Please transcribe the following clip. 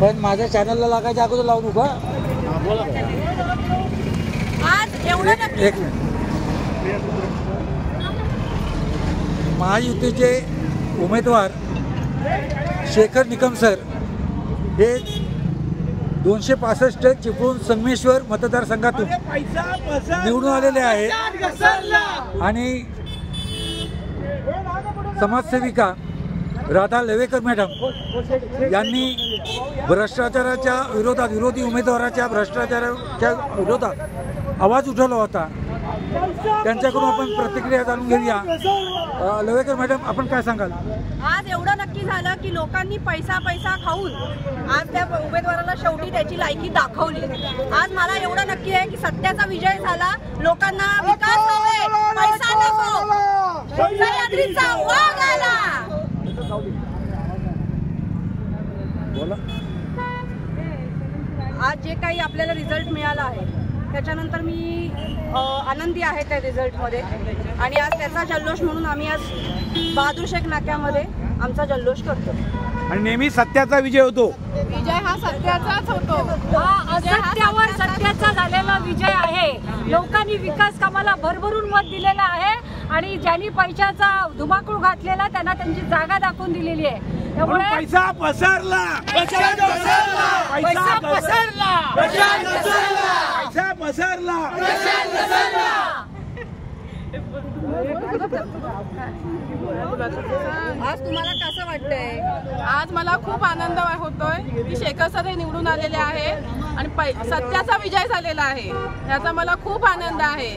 पण माझ्या चॅनलला लागायच्या अगोदर लावू नका. आज एवढं एक मिनिट. महायुतीचे उमेदवार शेखर निकम सर हे 265 चिपळूण संगमेश्वर मतदारसंघातून निवडून आलेले आहेत आणि समाजसेविका राधा लवेकर मॅडम यांनी भ्रष्टाचाराच्या विरोधात, विरोधी उमेदवाराच्या भ्रष्टाचाराच्या विरोधात आवाज उठवला होता. त्यांच्याकडून आपण प्रतिक्रिया जाणून घेऊया. लवेकर मॅडम, आपण काय सांगाल? आज एवढं नक्की झालं की लोकांनी पैसा खाऊन आज त्या उमेदवाराला शेवटी त्याची लायकी दाखवली. आज मला एवढं नक्की आहे की सत्याचा विजय झाला. लोकांना विकास हवे, पैसा नको, सह्याद्रीचा वाघ आला. बोला. आज जे काही आपल्याला रिझल्ट मिळाला आहे त्याच्यानंतर मी आनंदी आहे त्या रिझल्टमध्ये आणि आज त्याचा जल्लोष म्हणून आम्ही आज बहादूर शेख नाक्यामध्ये आमचा जल्लोष करतो. आणि नेहमी सत्याचा विजय होतो. विजय हा सत्याचाच होतो. हा असत्यावर सत्याचा झालेला विजय आहे. लोकांनी विकास कामाला भरभरून मत दिलेलं आहे आणि ज्यांनी पैशाचा धुमाकूळ घातलेला त्यांना त्यांची जागा दाखवून दिलेली आहे. त्यामुळे पैसा पसरला, पैसा पसरला, पैसा पसरला, पैसा पसरला. आज तुम्हाला कसं वाटतंय? आज मला खूप आनंद होतोय की शेखर सर हे निवडून आलेले आहे आणि सत्याचा विजय झालेला आहे. याचा मला खूप आनंद आहे.